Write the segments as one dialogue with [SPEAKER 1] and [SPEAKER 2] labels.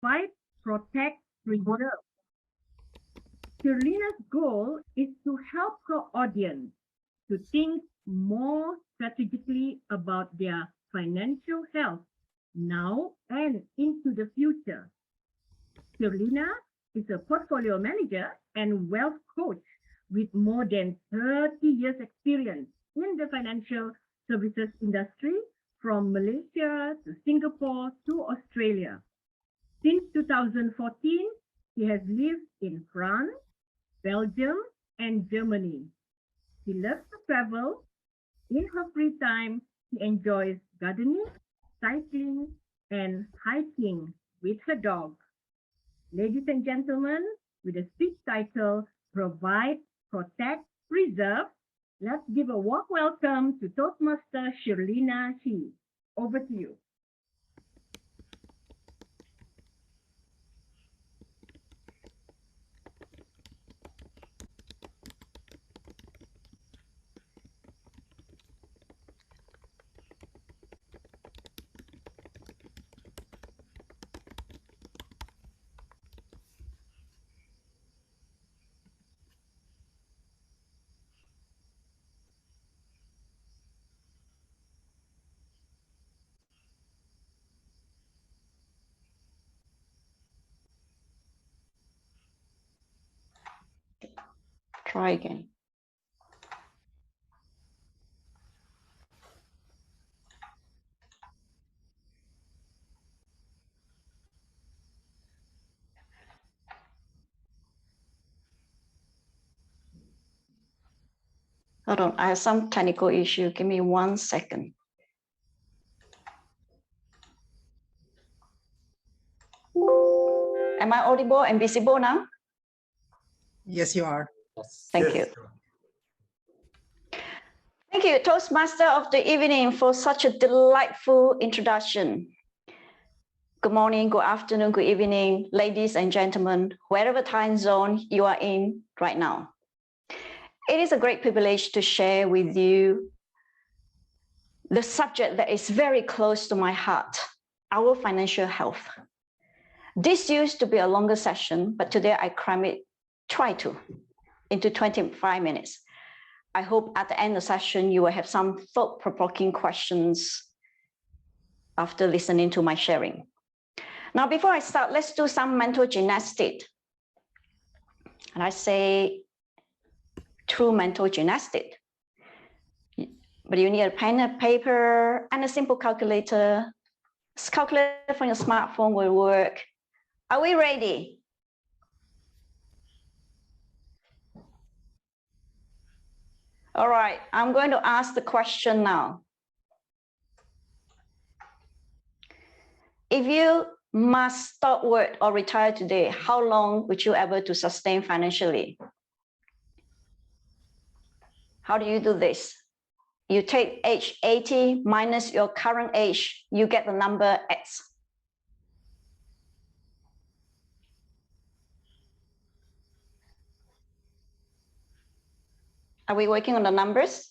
[SPEAKER 1] provide, protect, preserve. Shirlina's goal is to help her audience to think more strategically about their financial health now and into the future. Shirlina is a portfolio manager and wealth coach with more than 30 years experience in the financial services industry from Malaysia to Singapore to Australia. Since 2014, she has lived in France, Belgium, and Germany. She loves to travel. In her free time, she enjoys gardening, cycling, and hiking with her dog. Ladies and gentlemen, with a speech title, Provide, Protect, Preserve, let's give a warm welcome to Toastmaster Shirlina Shi. Over to you.
[SPEAKER 2] Try again. Hold on, I have some technical issue. Give me 1 second. Am I audible and visible now?
[SPEAKER 3] Yes, you are.
[SPEAKER 2] Thank you. Thank you, Toastmaster of the evening, for such a delightful introduction. Good morning, good afternoon, good evening, ladies and gentlemen, wherever time zone you are in right now. It is a great privilege to share with you the subject that is very close to my heart, our financial health. This used to be a longer session, but today I try to, into 25 minutes. I hope at the end of the session, you will have some thought-provoking questions after listening to my sharing. Now, before I start, let's do some mental gymnastics. And I say true mental gymnastics. But you need a pen and paper and a simple calculator. This calculator from your smartphone will work. Are we ready? All right, I'm going to ask the question now. If you must stop work or retire today, how long would you able to sustain financially? How do you do this? You take age 80 minus your current age, you get the number X. Are we working on the numbers?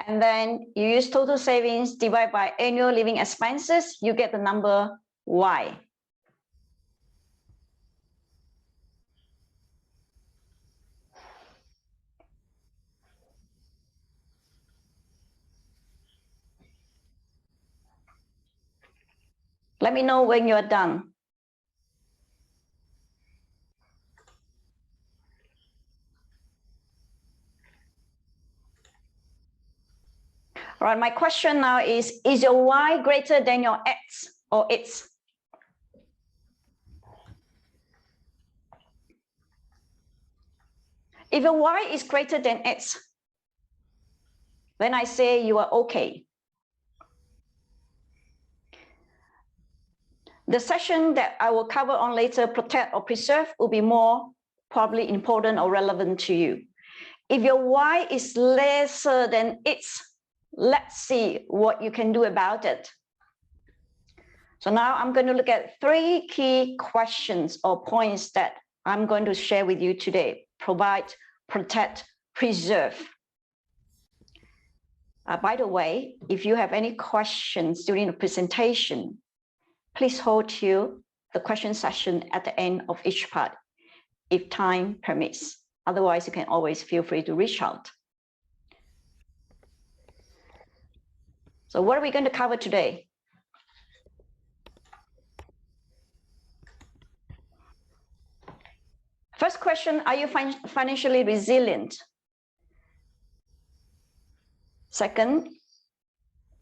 [SPEAKER 2] And then you use total savings divided by annual living expenses, you get the number Y. Let me know when you're done. All right, my question now is your Y greater than your X or X? If your Y is greater than X, then I say you are okay. The session that I will cover on later, protect or preserve, will be more probably important or relevant to you. If your Y is lesser than X, let's see what you can do about it. So now I'm going to look at 3 key questions or points that I'm going to share with you today. Provide, protect, preserve. By the way, if you have any questions during the presentation, please hold till the question session at the end of each part, if time permits. Otherwise, you can always feel free to reach out. So what are we going to cover today? First question, are you financially resilient? Second,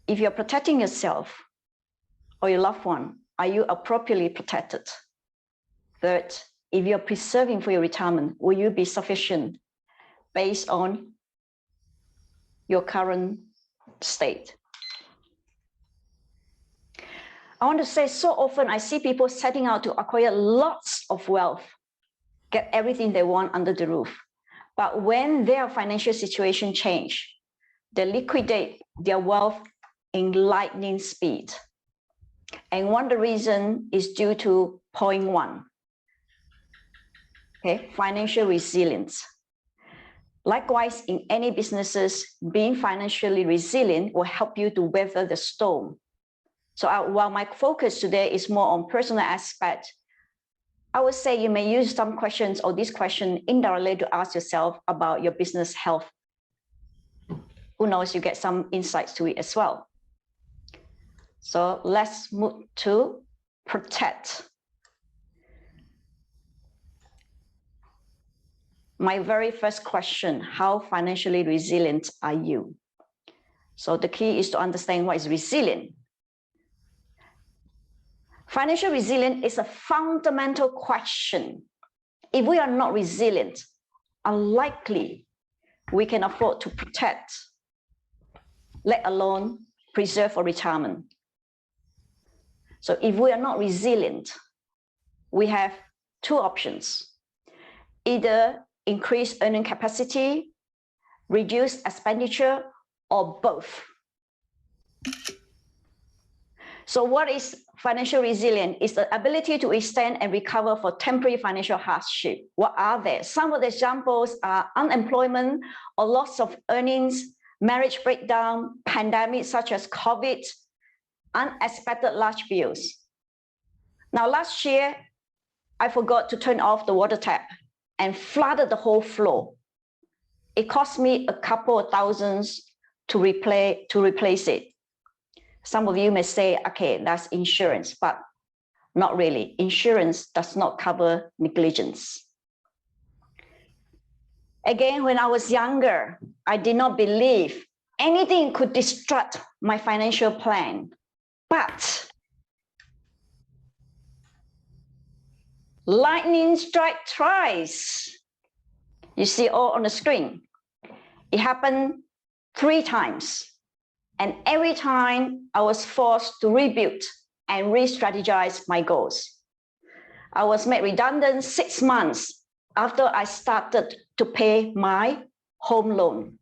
[SPEAKER 2] if you're protecting yourself or your loved one, are you appropriately protected? Third, if you're preserving for your retirement, will you be sufficient based on your current state? I want to say, so often I see people setting out to acquire lots of wealth, get everything they want under the roof. But when their financial situation change, they liquidate their wealth in lightning speed. And one of the reasons is due to point one, okay, financial resilience. Likewise, in any businesses, being financially resilient will help you to weather the storm. So while my focus today is more on personal aspect, I would say you may use some questions or this question indirectly to ask yourself about your business health. Who knows, you get some insights to it as well. So let's move to protect. My very first question, how financially resilient are you? So the key is to understand what is resilient. Financial resilience is a fundamental question. If we are not resilient, unlikely we can afford to protect, let alone preserve for retirement. So if we are not resilient, we have two options. Either increase earning capacity, reduce expenditure, or both. So what is financial resilience? It's the ability to withstand and recover for temporary financial hardship. What are they? Some of the examples are unemployment or loss of earnings, marriage breakdown, pandemic such as COVID, unexpected large bills. Now, last year, I forgot to turn off the water tap and flooded the whole floor. It cost me a couple of thousands to replace it. Some of you may say, okay, that's insurance, but not really. Insurance does not cover negligence. Again, when I was younger, I did not believe anything could disrupt my financial plan. But lightning strike twice. You see all on the screen. It happened 3 times. And every time I was forced to rebuild and re-strategize my goals. I was made redundant 6 months after I started to pay my home loan.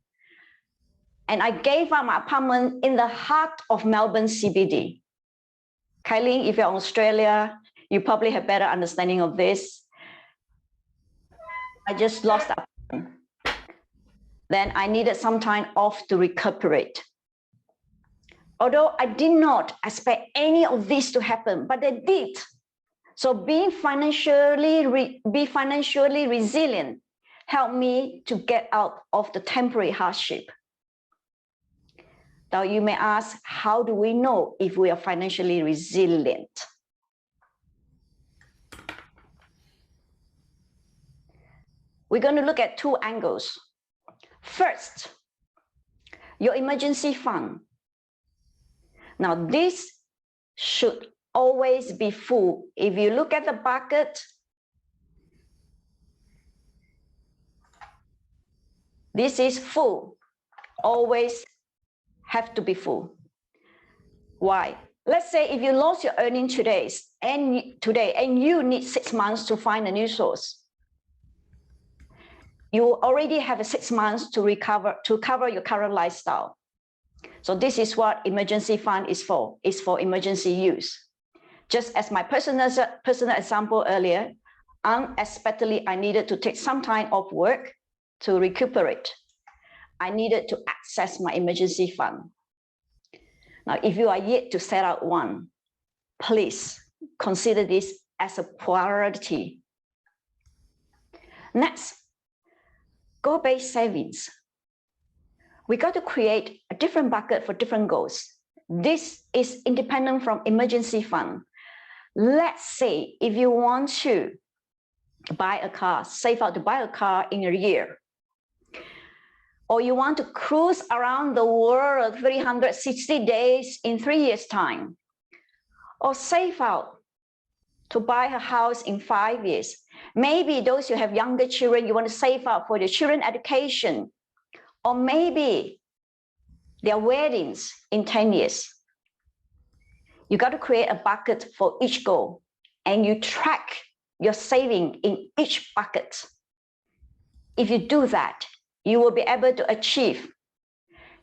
[SPEAKER 2] And I gave up my apartment in the heart of Melbourne CBD. Kylie, if you're in Australia, you probably have better understanding of this. I just lost that. Then I needed some time off to recuperate. Although I did not expect any of this to happen, but they did. So being financially resilient helped me to get out of the temporary hardship. Now you may ask, how do we know if we are financially resilient? We're going to look at 2 angles. First, your emergency fund. Now, this should always be full. If you look at the bucket, this is full. Always have to be full. Why? Let's say if you lost your earning today and you need 6 months to find a new source, you already have 6 months to cover your current lifestyle. So this is what emergency fund is for. It's for emergency use. Just as my personal example earlier, unexpectedly I needed to take some time off work to recuperate. I needed to access my emergency fund. Now, if you are yet to set out one, Please consider this as a priority. Next, goal-based savings. We got to create a different bucket for different goals. This is independent from emergency fund. Let's say if you want to buy a car, save out to buy a car in a year, or you want to cruise around the world 360 days in 3 years' time, or save out to buy a house in 5 years. Maybe those who have younger children, you want to save up for the children education, or maybe their weddings in 10 years. You got to create a bucket for each goal, and you track your saving in each bucket. If you do that, you will be able to achieve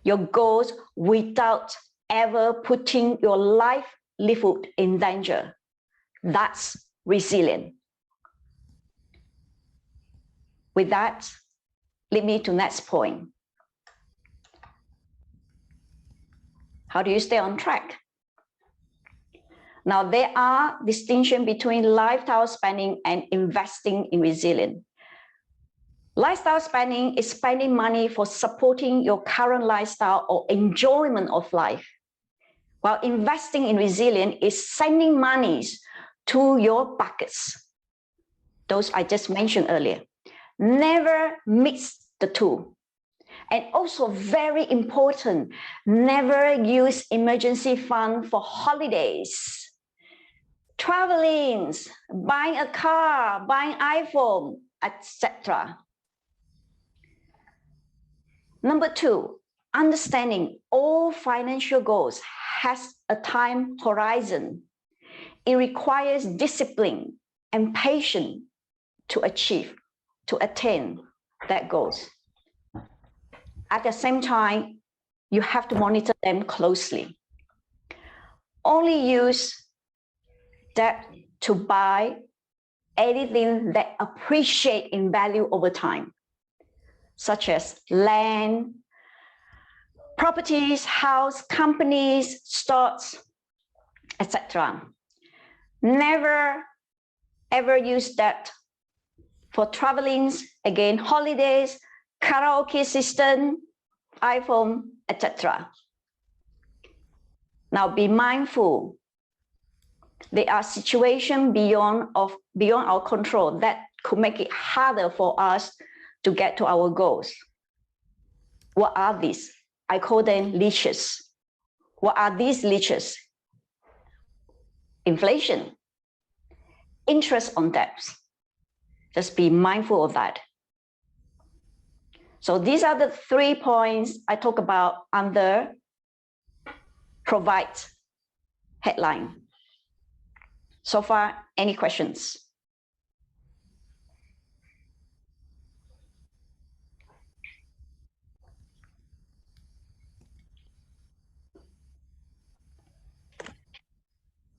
[SPEAKER 2] your goals without ever putting your livelihood in danger. That's resilient. With that, lead me to next point. How do you stay on track? Now, there are distinctions between lifestyle spending and investing in resilience. Lifestyle spending is spending money for supporting your current lifestyle or enjoyment of life, while investing in resilience is sending monies to your buckets. Those I just mentioned earlier. Never mix the two. And also very important, never use emergency fund for holidays, traveling, buying a car, buying iPhone, etc. Number two, understanding all financial goals has a time horizon. It requires discipline and patience to attain that goals. At the same time, you have to monitor them closely. Only use that to buy anything that appreciate in value over time, such as land, properties, house, companies, stocks, etc. Never ever use that for traveling, again, holidays, karaoke system, iPhone, etc. Now be mindful. There are situations beyond our control that could make it harder for us to get to our goals. What are these? I call them leeches. What are these leeches? Inflation, interest on debts. Just be mindful of that. So these are the 3 points I talk about under provide headline. So far, any questions?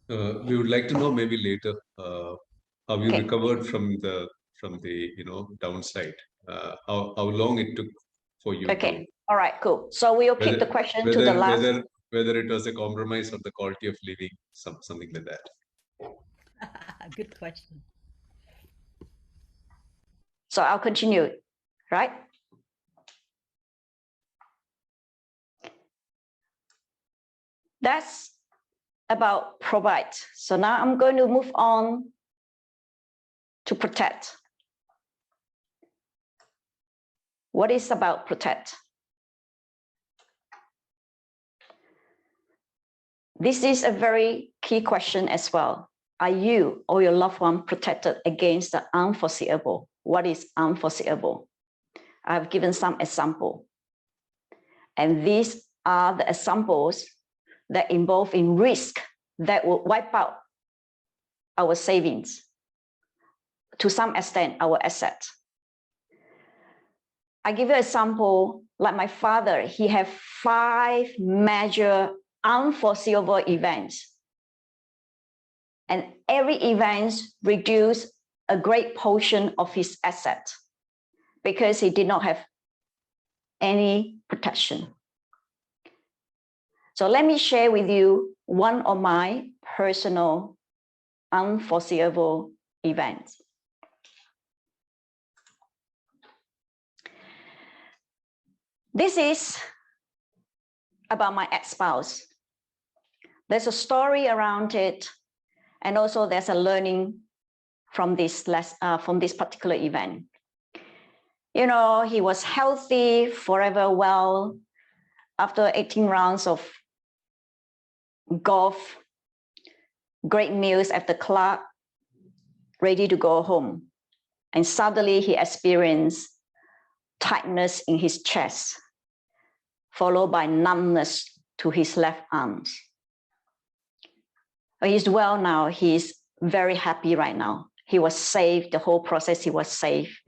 [SPEAKER 4] We would like to know maybe later how you recovered from the downside. How long it took for you to.
[SPEAKER 2] All right, cool. So we'll keep the question to the last.
[SPEAKER 4] Whether it was a compromise of the quality of living, something like that.
[SPEAKER 1] Good question.
[SPEAKER 2] So I'll continue, right? That's about provide. So now I'm going to move on to protect. What is about protect? This is a very key question as well. Are you or your loved one protected against the unforeseeable? What is unforeseeable? I've given some examples. And these are the examples that involve in risk that will wipe out our savings, to some extent, our assets. I give you an example, like my father, he had 5 major unforeseeable events. And every event reduced a great portion of his asset because he did not have any protection. So let me share with you one of my personal, unforeseeable events. This is about my ex-spouse. There's a story around it, and also there's a learning from this particular event. You know, he was healthy, forever well. After 18 rounds of golf, great meals at the club, ready to go home. And suddenly he experienced tightness in his chest, followed by numbness to his left arms. He's well now. He's very happy right now. He was safe. The whole process, he was safe.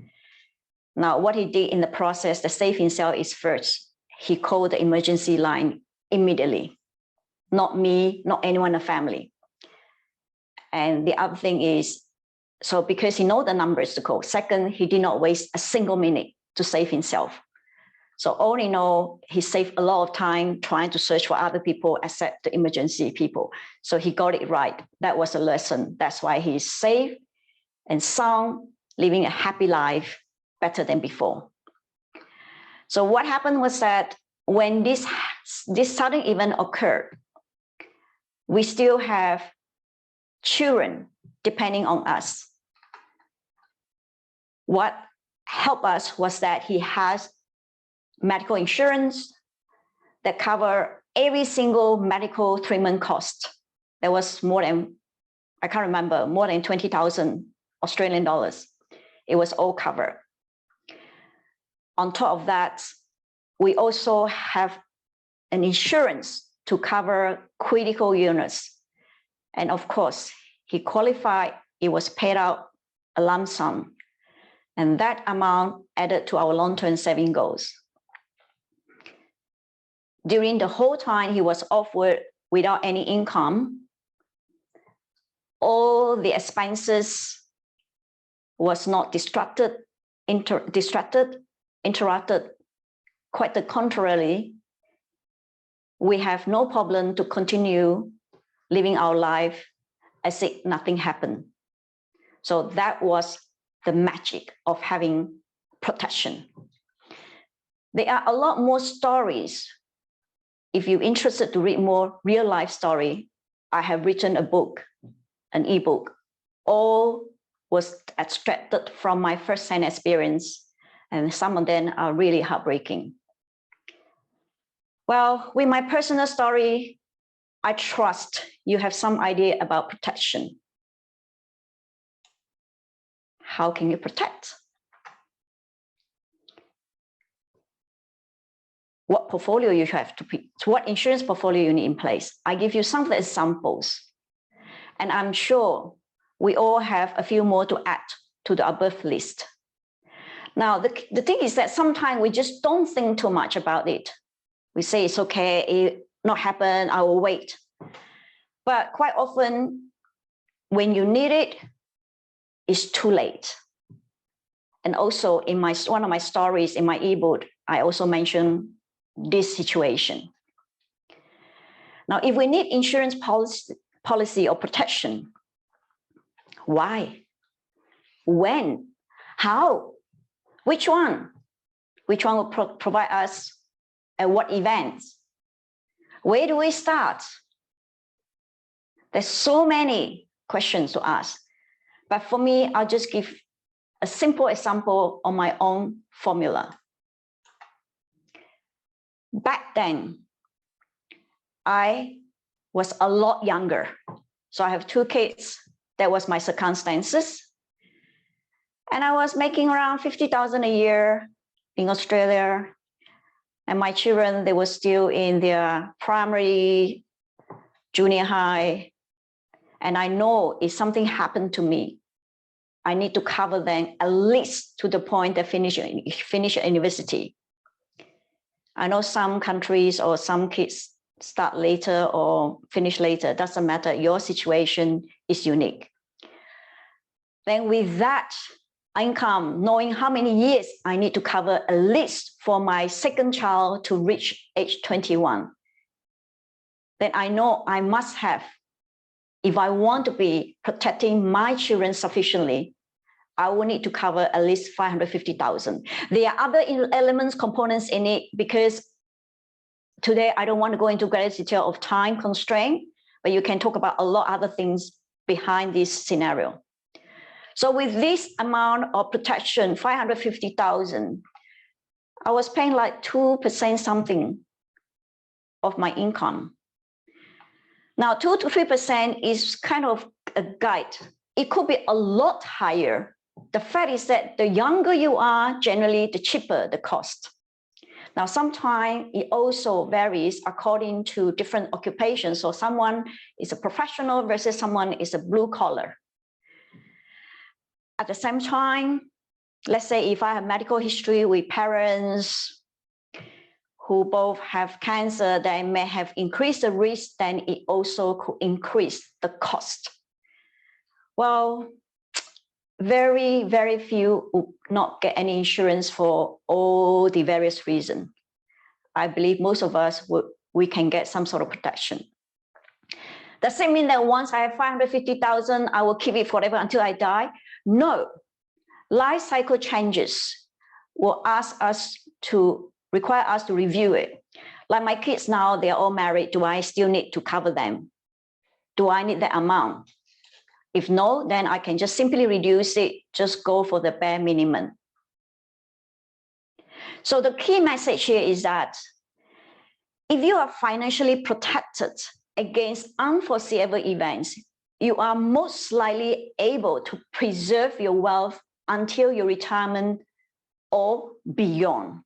[SPEAKER 2] Now, what he did in the process to save himself is first, he called the emergency line immediately. Not me, not anyone in the family. And the other thing is, so because he knows the numbers to call. Second, he did not waste a single minute to save himself. So all in all, he saved a lot of time trying to search for other people except the emergency people. So he got it right. That was a lesson. That's why he's safe and sound, living a happy life better than before. So what happened was that when this sudden event occurred, we still have children depending on us. What helped us was that he has medical insurance that cover every single medical treatment cost. There was more than, I can't remember, more than 20,000 Australian dollars. It was all covered. On top of that, we also have an insurance to cover critical illness. And of course, he qualified, it was paid out a lump sum. And that amount added to our long-term saving goals. During the whole time he was off work without any income, all the expenses was not interrupted. Quite the contrary, we have no problem to continue living our life as if nothing happened. So that was the magic of having protection. There are a lot more stories. If you're interested to read more real life story, I have written a book, an ebook. All was extracted from my first-hand experience, and some of them are really heartbreaking. Well, with my personal story, I trust you have some idea about protection. How can you protect? What portfolio you have to pick, what insurance portfolio you need in place. I give you some of the examples. And I'm sure we all have a few more to add to the above list. Now, the thing is that sometimes we just don't think too much about it. We say it's okay, it not happen, I will wait. But quite often, when you need it, it's too late. And also in one of my stories in my ebook, I also mentioned this situation. Now, if we need insurance policy or protection, why? When? How? Which one? Which one will provide us at what events? Where do we start? There's so many questions to ask. But for me, I'll just give a simple example on my own formula. Back then, I was a lot younger. So I have 2 kids. That was my circumstances. And I was making around 50,000 a year in Australia. And my children, they were still in their primary, junior high. And I know if something happened to me, I need to cover them at least to the point they finish university. I know some countries or some kids start later or finish later. Doesn't matter. Your situation is unique. Then with that income, knowing how many years I need to cover at least for my second child to reach age 21, then I know I must have if I want to be protecting my children sufficiently, I will need to cover at least 550,000. There are other elements, components in it, because today I don't want to go into great detail of time constraint, but you can talk about a lot of other things behind this scenario. So with this amount of protection, 550,000, I was paying like 2% something of my income. Now, 2 to 3% is kind of a guide. It could be a lot higher. The fact is that the younger you are, generally, the cheaper the cost. Now, sometimes it also varies according to different occupations. So someone is a professional versus someone is a blue collar. At the same time, let's say if I have medical history with parents who both have cancer, they may have increased the risk, then it also could increase the cost. Well, very, very few would not get any insurance for all the various reasons. I believe most of us we can get some sort of protection. Does it mean that once I have 550,000, I will keep it forever until I die? No. Life cycle changes will require us to review it. Like my kids now, they're all married. Do I still need to cover them? Do I need that amount? If no, then I can just simply reduce it, just go for the bare minimum. So the key message here is that if you are financially protected against unforeseeable events, you are most likely able to preserve your wealth until your retirement or beyond.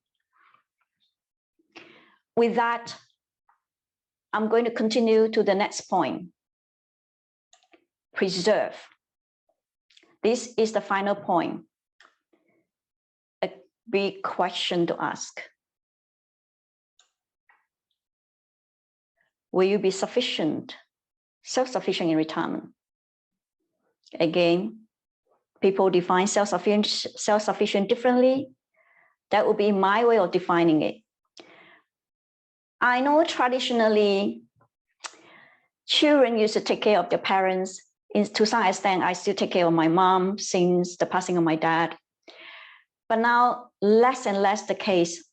[SPEAKER 2] With that, I'm going to continue to the next point. Preserve. This is the final point. A big question to ask. Will you be sufficient, self-sufficient in retirement? Again, people define self-sufficient differently. That would be my way of defining it. I know traditionally, children used to take care of their parents. To some extent, I still take care of my mom since the passing of my dad. But now, less and less the case.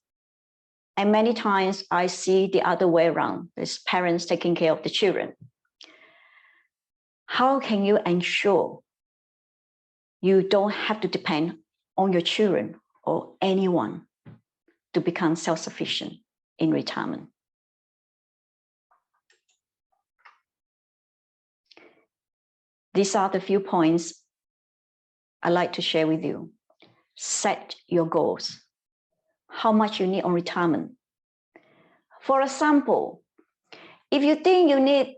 [SPEAKER 2] And many times I see the other way around, there's parents taking care of the children. How can you ensure you don't have to depend on your children or anyone to become self-sufficient in retirement? These are the few points I'd like to share with you. Set your goals. How much you need on retirement. For example, if you think you need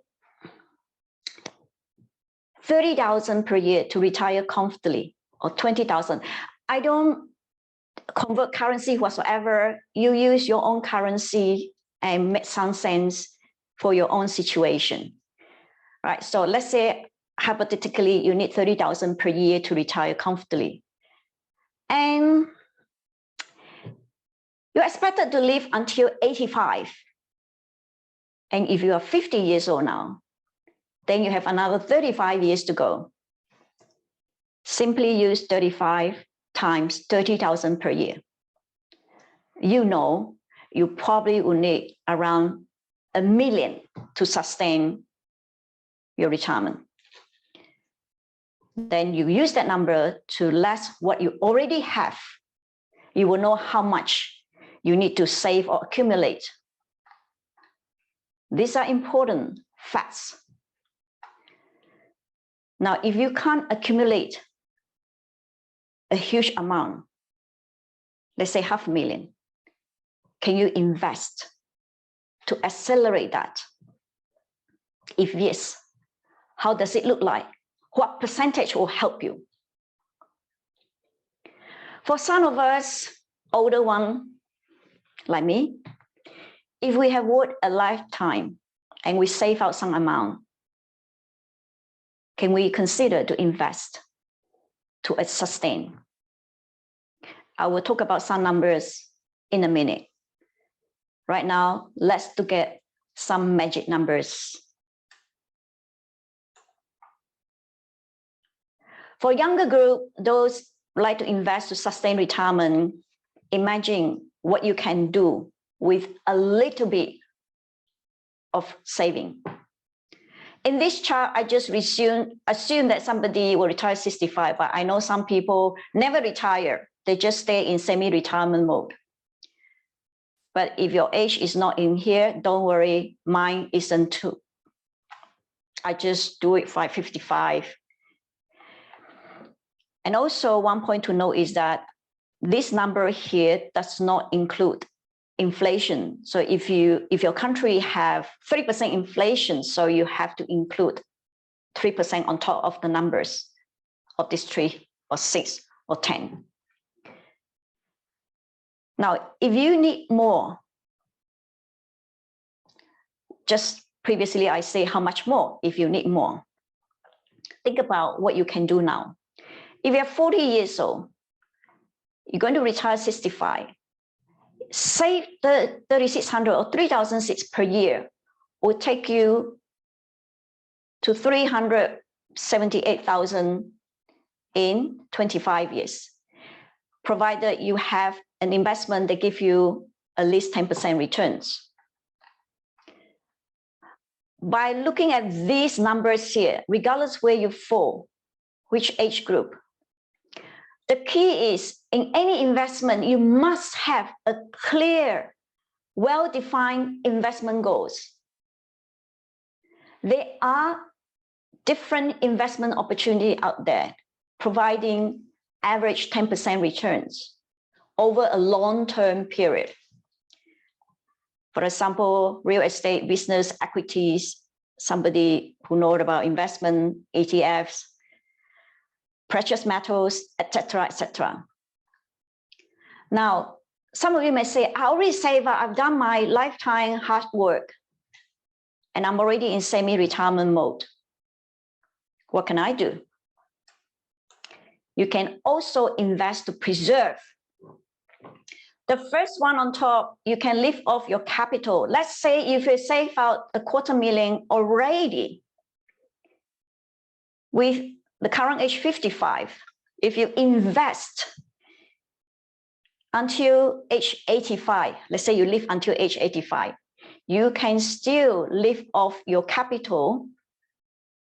[SPEAKER 2] 30,000 per year to retire comfortably, or 20,000, I don't convert currency whatsoever. You use your own currency and make some sense for your own situation. Right? So let's say hypothetically you need 30,000 per year to retire comfortably. And you're expected to live until 85. And if you are 50 years old now, then you have another 35 years to go. Simply use 35 times 30,000 per year. You know, you probably will need around $1 million to sustain your retirement. Then you use that number to less what you already have. You will know how much you need to save or accumulate. These are important facts. Now, if you can't accumulate a huge amount, let's say $500,000, can you invest to accelerate that? If yes, how does it look like? What percentage will help you? For some of us, older one like me, if we have worked a lifetime and we save out some amount, can we consider to invest to sustain? I will talk about some numbers in a minute. Right now, let's look at some magic numbers. For younger group, those like to invest to sustain retirement, imagine what you can do with a little bit of saving. In this chart, I just assume that somebody will retire 65, but I know some people never retire. They just stay in semi-retirement mode. But if your age is not in here, don't worry, mine isn't too. I just do it by 55. And also one point to note is that this number here does not include inflation. So if your country have 3% inflation, so you have to include 3% on top of the numbers of this 3 or 6 or 10. Now, if you need more, just previously I say how much more if you need more. Think about what you can do now. If you're 40 years old, you're going to retire 65, save the 3,600 or 3,006 per year will take you to 378,000 in 25 years, provided you have an investment that gives you at least 10% returns. By looking at these numbers here, regardless where you fall, which age group, the key is in any investment, you must have a clear, well-defined investment goals. There are different investment opportunities out there, providing average 10% returns over a long-term period. For example, real estate, business, equities, somebody who knows about investment, ETFs, precious metals, etc., etc. Now, some of you may say, I already saved, I've done my lifetime hard work, and I'm already in semi-retirement mode. What can I do? You can also invest to preserve. The first one on top, you can live off your capital. Let's say if you save out $250,000 already with the current age 55, if you invest until age 85, let's say you live until age 85, you can still live off your capital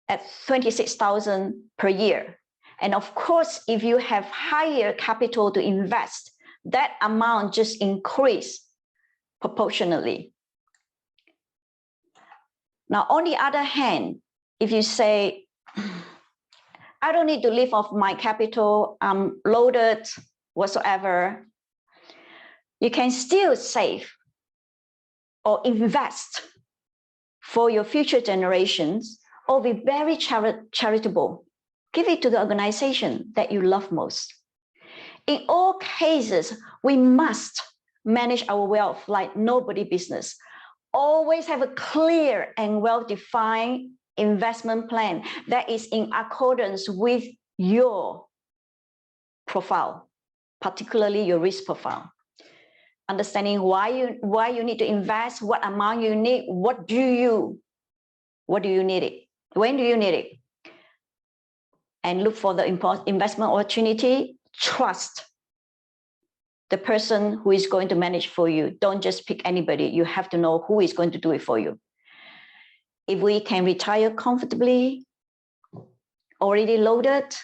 [SPEAKER 2] at 26,000 per year. And of course, if you have higher capital to invest, that amount just increase proportionally. Now, on the other hand, if you say, I don't need to live off my capital, I'm loaded, whatsoever, you can still save or invest for your future generations, or be very charitable. Give it to the organization that you love most. In all cases, we must manage our wealth like nobody business. Always have a clear and well-defined investment plan that is in accordance with your profile, particularly your risk profile. Understanding why you need to invest, what amount you need, what do you need it, when do you need it, and look for the investment opportunity. Trust the person who is going to manage for you. Don't just pick anybody. You have to know who is going to do it for you. If we can retire comfortably, already loaded,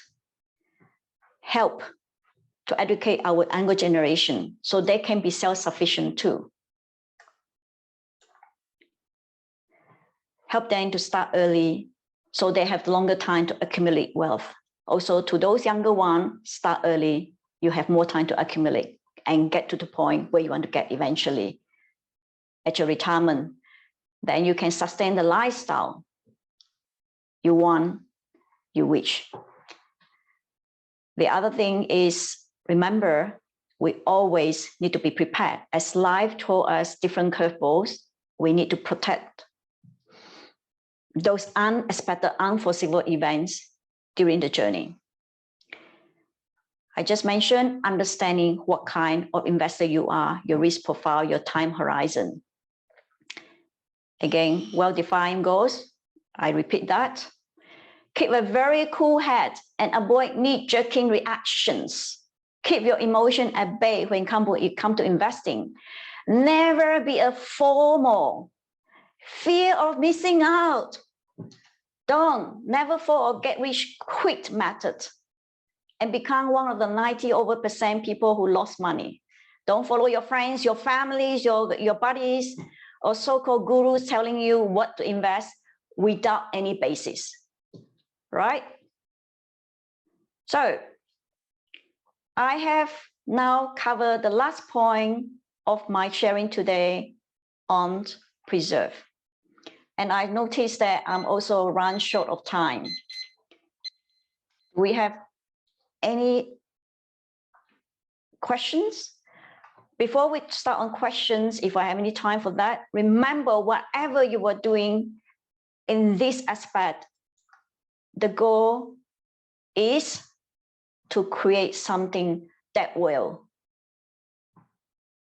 [SPEAKER 2] help to educate our younger generation so they can be self-sufficient too. Help them to start early so they have longer time to accumulate wealth. Also, to those younger ones, start early. You have more time to accumulate and get to the point where you want to get eventually at your retirement. Then you can sustain the lifestyle you want, you wish. The other thing is, remember, we always need to be prepared. As life told us different curveballs, we need to protect those unexpected, unforeseeable events during the journey. I just mentioned understanding what kind of investor you are, your risk profile, your time horizon. Again, well-defined goals. I repeat that. Keep a very cool head and avoid knee-jerking reactions. Keep your emotion at bay when it comes to investing. Never be a FOMO, fear of missing out. Never fall or get rich quick method and become one of the 90% people who lost money. Don't follow your friends, your families, your buddies, or so-called gurus telling you what to invest without any basis, right? So I have now covered the last point of my sharing today on preserve. And I noticed that I'm also run short of time. We have any questions? Before we start on questions, if I have any time for that, remember whatever you were doing in this aspect, the goal is to create something that will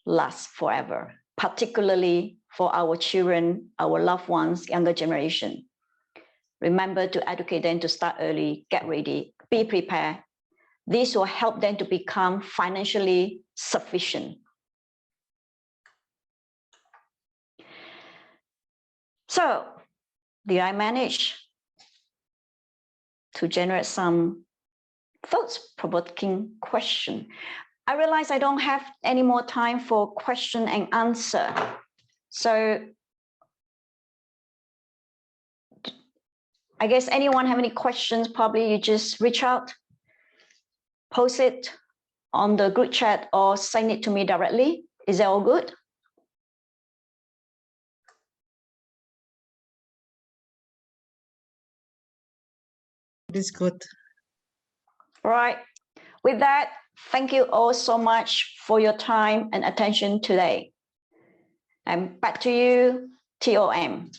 [SPEAKER 2] last forever, particularly for our children, our loved ones, younger generation. Remember to educate them to start early, get ready, be prepared. This will help them to become financially sufficient. So, did I manage to generate some thought-provoking question? I realize I don't have any more time for question and answer. So I guess anyone have any questions, probably you just reach out, post it on the group chat or send it to me directly. Is that all good?
[SPEAKER 3] It is good.
[SPEAKER 2] All right. With that, thank you all so much for your time and attention today. And back to you, TOM.